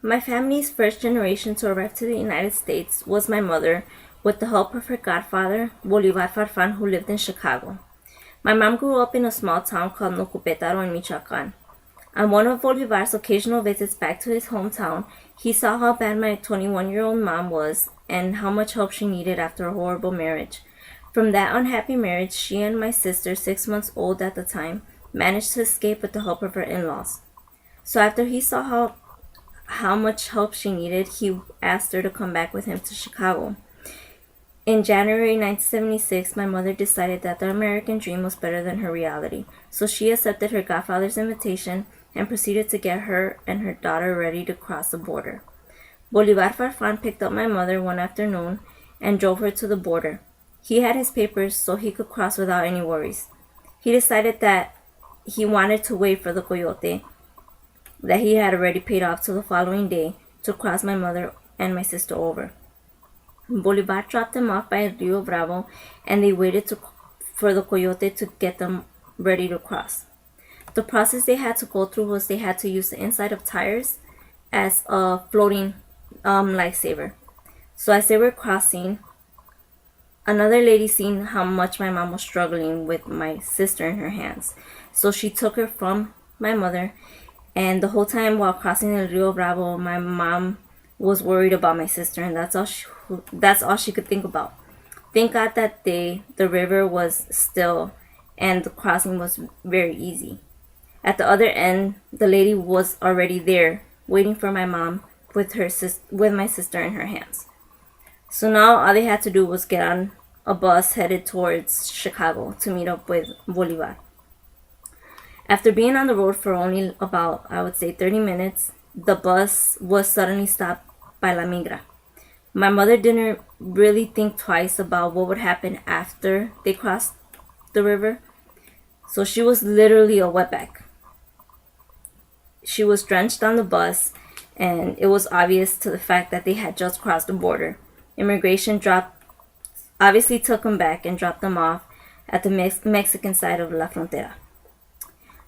My family's first generation to arrive to the United States was my mother, with the help of her godfather, Bolivar Farfan, who lived in Chicago. My mom grew up in a small town called Nocupetaro in Michoacan. On one of Bolivar's occasional visits back to his hometown, he saw how bad my 21-year-old mom was and how much help she needed after a horrible marriage. From that unhappy marriage, she and my sister, 6 months old at the time, managed to escape with the help of her in-laws. So after he saw how much help she needed, he asked her to come back with him to Chicago. In January 1976, my mother decided that the American dream was better than her reality, so she accepted her godfather's invitation and proceeded to get her and her daughter ready to cross the border. Bolivar Farfan picked up my mother one afternoon and drove her to the border. He had his papers, so he could cross without any worries. He decided that he wanted to wait for the coyote that he had already paid off till the following day to cross my mother and my sister over. Bolivar dropped them off by Rio Bravo, and they waited for the coyote to get them ready to cross. The process they had to go through was they had to use the inside of tires as a floating lifesaver. So as they were crossing, another lady seen how much my mom was struggling with my sister in her hands. So she took her from my mother, and the whole time while crossing the Rio Bravo, my mom was worried about my sister, and that's all she could think about. Thank God that day the river was still and the crossing was very easy. At the other end, the lady was already there waiting for my mom with my sister in her hands. So now all they had to do was get on a bus headed towards Chicago to meet up with Bolivar. After being on the road for only about, I would say, 30 minutes, the bus was suddenly stopped by La Migra. My mother didn't really think twice about what would happen after they crossed the river, so she was literally a wetback. She was drenched on the bus, and it was obvious to the fact that they had just crossed the border. Immigration obviously took them back and dropped them off at the Mexican side of La Frontera.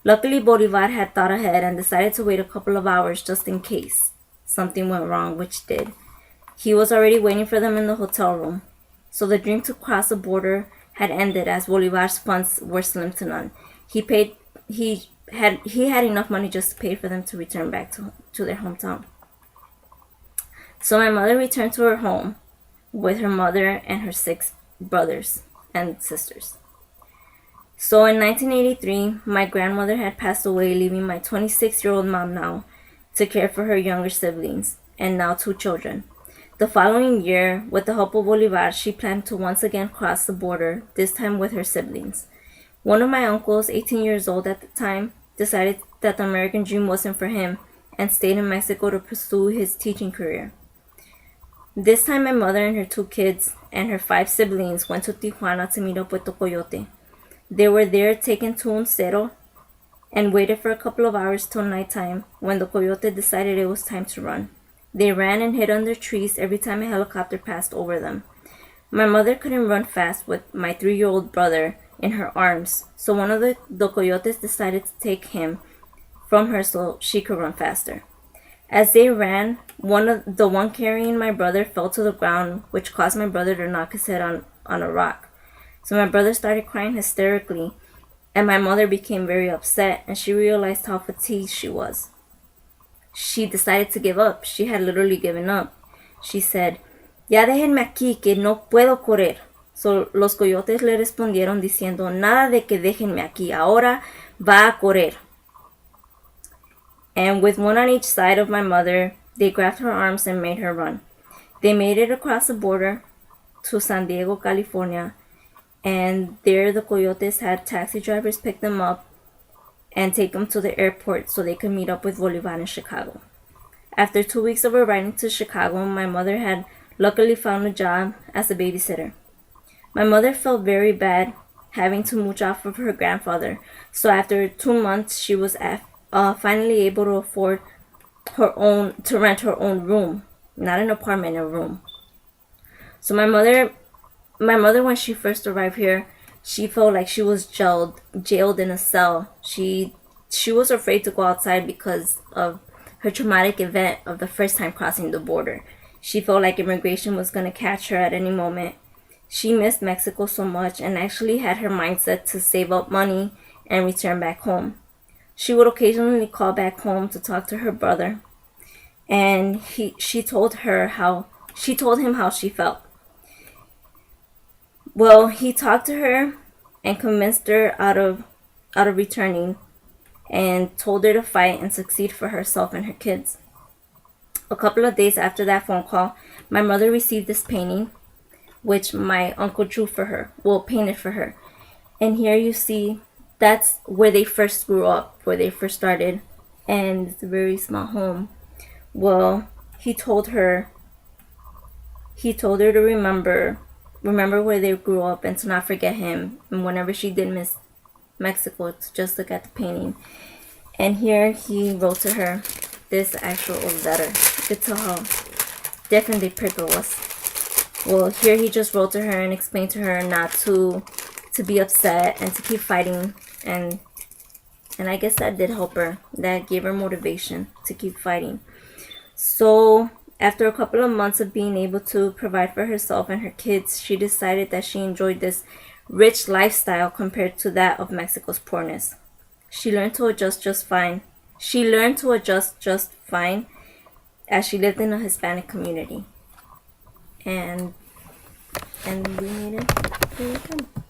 Luckily, Bolivar had thought ahead and decided to wait a couple of hours just in case something went wrong, which did. He was already waiting for them in the hotel room. So the dream to cross the border had ended as Bolivar's funds were slim to none. He had enough money just to pay for them to return back to their hometown. So my mother returned to her home with her mother and her 6 brothers and sisters. So in 1983, my grandmother had passed away, leaving my 26-year-old mom now to care for her younger siblings and now 2 children. The following year, with the help of Bolivar, she planned to once again cross the border, this time with her siblings. One of my uncles, 18 years old at the time, decided that the American dream wasn't for him and stayed in Mexico to pursue his teaching career. This time my mother and her 2 kids and her 5 siblings went to Tijuana to meet up with the coyote. They were there taken to un cerro and waited for a couple of hours till nighttime when the coyote decided it was time to run. They ran and hid under trees every time a helicopter passed over them. My mother couldn't run fast with my 3-year-old brother in her arms, so one of the coyotes decided to take him from her so she could run faster. As they ran, the one carrying my brother fell to the ground, which caused my brother to knock his head on a rock. So my brother started crying hysterically, and my mother became very upset, and she realized how fatigued she was. She decided to give up. She had literally given up. She said, "Ya déjenme aquí, que no puedo correr." So los coyotes le respondieron diciendo, "Nada de que déjenme aquí, ahora va a correr." And with one on each side of my mother, they grabbed her arms and made her run. They made it across the border to San Diego, California, and there the coyotes had taxi drivers pick them up and take them to the airport so they could meet up with Bolivar in Chicago. After 2 weeks of arriving to Chicago, my mother had luckily found a job as a babysitter. My mother felt very bad having to mooch off of her grandfather, so after 2 months she was finally able to afford to rent her own room, not an apartment, a room. So my mother, when she first arrived here, she felt like she was jailed in a cell. She was afraid to go outside because of her traumatic event of the first time crossing the border. She felt like immigration was going to catch her at any moment. She missed Mexico so much and actually had her mindset to save up money and return back home. She would occasionally call back home to talk to her brother, and she told him how she felt. Well, he talked to her and convinced her out of returning, and told her to fight and succeed for herself and her kids. A couple of days after that phone call, my mother received this painting, which my uncle drew for her, painted for her. And here you see, that's where they first grew up, where they first started, and it's a very small home. Well, he told her to remember where they grew up and to not forget him. And whenever she did miss Mexico, to just look at the painting. And here he wrote to her this actual letter. You could tell how different the paper was. Well, here he just wrote to her and explained to her not to be upset and to keep fighting. And I guess that did help her. That gave her motivation to keep fighting. So after a couple of months of being able to provide for herself and her kids, she decided that she enjoyed this rich lifestyle compared to that of Mexico's poorness. She learned to adjust just fine. As she lived in a Hispanic community. And we made it.